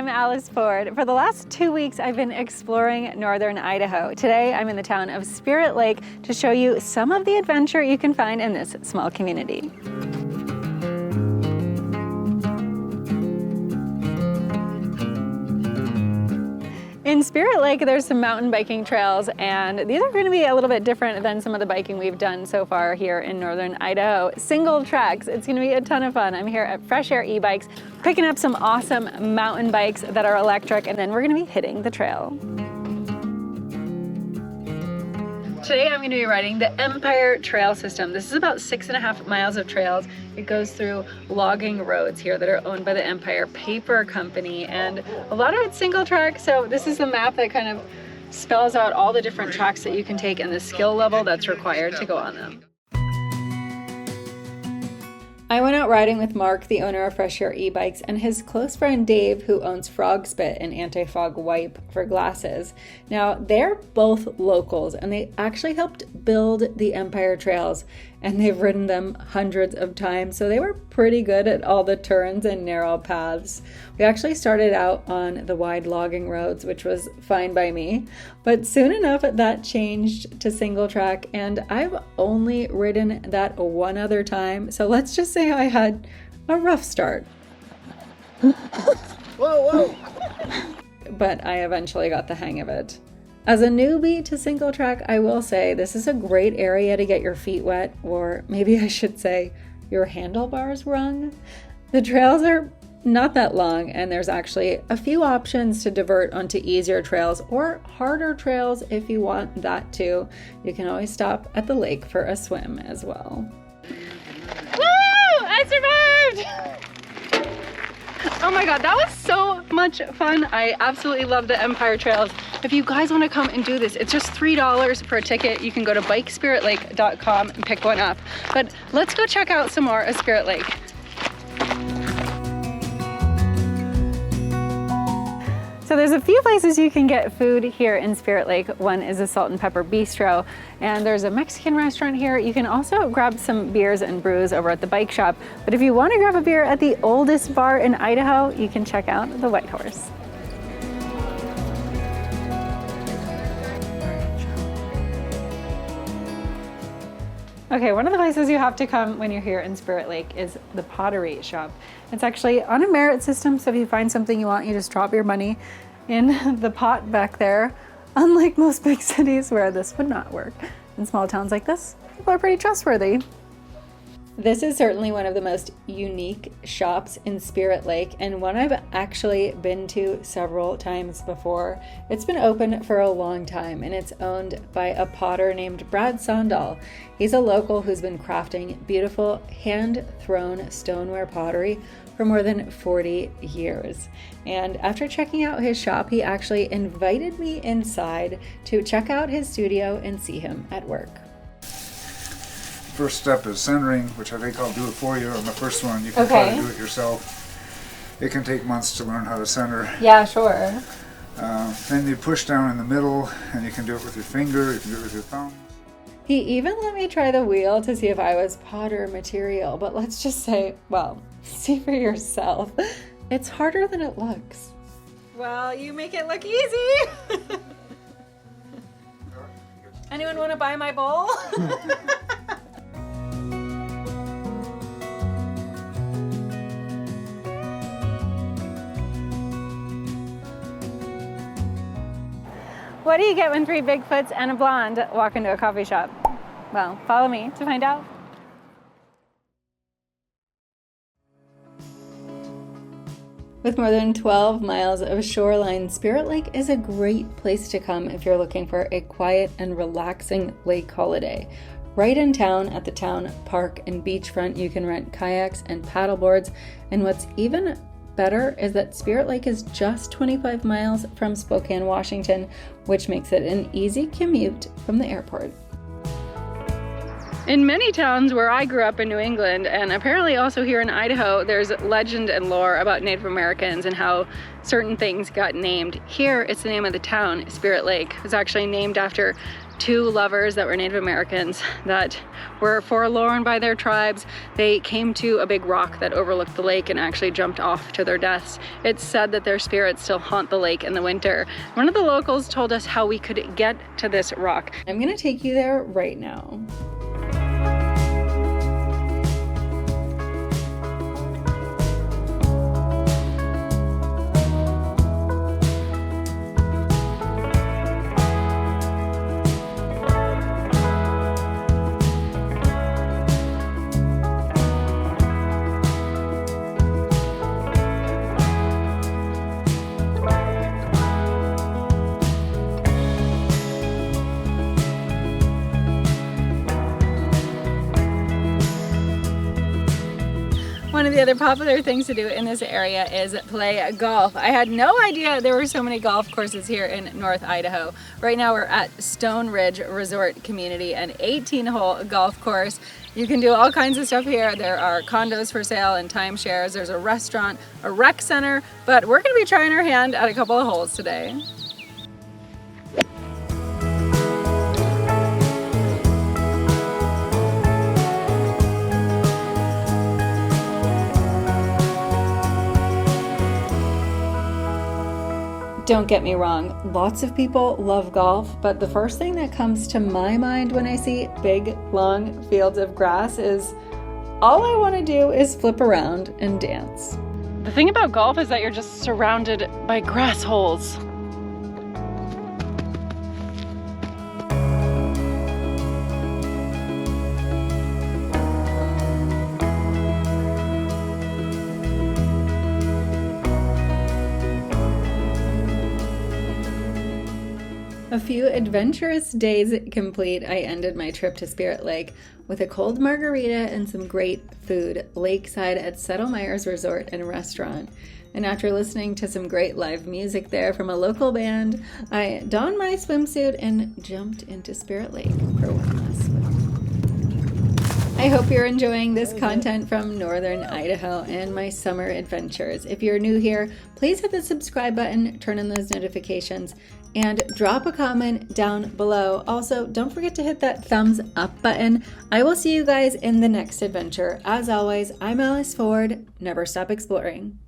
I'm Alice Ford. For the last 2 weeks, I've been exploring Northern Idaho. Today, I'm in the town of Spirit Lake to show you some of the adventure you can find in this small community. In Spirit Lake, there's some mountain biking trails, and these are going to be a little bit different than some of the biking we've done so far here in Northern Idaho. Single tracks, it's going to be a ton of fun. I'm here at Fresh Air E-Bikes, picking up some awesome mountain bikes that are electric, and then we're going to be hitting the trail. Today I'm going to be riding the Empire Trail System. This is about 6.5 miles of trails. It goes through logging roads here that are owned by the Empire Paper Company, and a lot of it's single track. So this is the map that kind of spells out all the different tracks that you can take and the skill level that's required to go on them. I went out riding with Mark, the owner of Fresh Air E-Bikes, and his close friend Dave, who owns Frog Spit, an anti-fog wipe for glasses. Now, they're both locals, and they actually helped build the Empire Trails, and they've ridden them hundreds of times, so they were pretty good at all the turns and narrow paths. We actually started out on the wide logging roads, which was fine by me, but soon enough that changed to single track, and I've only ridden that one other time, so let's just say I had a rough start. Whoa! But I eventually got the hang of it. As a newbie to single track, I will say this is a great area to get your feet wet, or maybe I should say your handlebars wrung. The trails are not that long, and there's actually a few options to divert onto easier trails or harder trails if you want that too. You can always stop at the lake for a swim as well. Woo! I survived! Oh my god, that was so much fun. I absolutely love the Empire Trails. If you guys want to come and do this, it's just $3 for a ticket. You can go to bikespiritlake.com and pick one up. But let's go check out some more of Spirit Lake. So there's a few places you can get food here in Spirit Lake. One is a Salt and Pepper Bistro, and there's a Mexican restaurant here. You can also grab some beers and brews over at the bike shop. But if you want to grab a beer at the oldest bar in Idaho, you can check out the White Horse. Okay, one of the places you have to come when you're here in Spirit Lake is the Pottery shop. It's actually on a merit system, so if you find something you want, you just drop your money in the pot back there. Unlike most big cities where this would not work. In small towns like this, people are pretty trustworthy. This is certainly one of the most unique shops in Spirit Lake, and one I've actually been to several times before. It's been open for a long time, and it's owned by a potter named Brad Sondahl. He's a local who's been crafting beautiful hand-thrown stoneware pottery for more than 40 years. And after checking out his shop, he actually invited me inside to check out his studio and see him at work. First step is centering, which I think I'll do it for you on the first one. You can try to do it yourself. It can take months to learn how to center. Yeah, sure. Then you push down in the middle, and you can do it with your finger, you can do it with your thumb. He even let me try the wheel to see if I was potter material, but let's just say, well, see for yourself. It's harder than it looks. Well, you make it look easy. Anyone want to buy my bowl? What do you get when 3 Bigfoots and a blonde walk into a coffee shop? Well, follow me to find out. With more than 12 miles of shoreline, Spirit Lake is a great place to come if you're looking for a quiet and relaxing lake holiday. Right in town at the town park and beachfront, you can rent kayaks and paddleboards, and what's even better is that Spirit Lake is just 25 miles from Spokane, Washington, which makes it an easy commute from the airport. In many towns where I grew up in New England, and apparently also here in Idaho, there's legend and lore about Native Americans and how certain things got named. Here, it's the name of the town, Spirit Lake. It's actually named after two lovers that were Native Americans that were forlorn by their tribes. They came to a big rock that overlooked the lake and actually jumped off to their deaths. It's said that their spirits still haunt the lake in the winter. One of the locals told us how we could get to this rock. I'm gonna take you there right now. One of the other popular things to do in this area is play golf. I had no idea there were so many golf courses here in North Idaho. Right now we're at Stoneridge Resort Community, an 18-hole golf course. You can do all kinds of stuff here. There are condos for sale and timeshares. There's a restaurant, a rec center, but we're gonna be trying our hand at a couple of holes today. Don't get me wrong, lots of people love golf, but the first thing that comes to my mind when I see big, long fields of grass is all I want to do is flip around and dance. The thing about golf is that you're just surrounded by grass holes. A few adventurous days complete, I ended my trip to Spirit Lake with a cold margarita and some great food lakeside at Settlemyers Resort and Restaurant. And after listening to some great live music there from a local band, I donned my swimsuit and jumped into Spirit Lake for one last swim. I hope you're enjoying this content from Northern Idaho and my summer adventures. If you're new here, please hit the subscribe button, turn on those notifications, and drop a comment down below. Also, don't forget to hit that thumbs up button. I will see you guys in the next adventure. As always, I'm Alice Ford. Never stop exploring.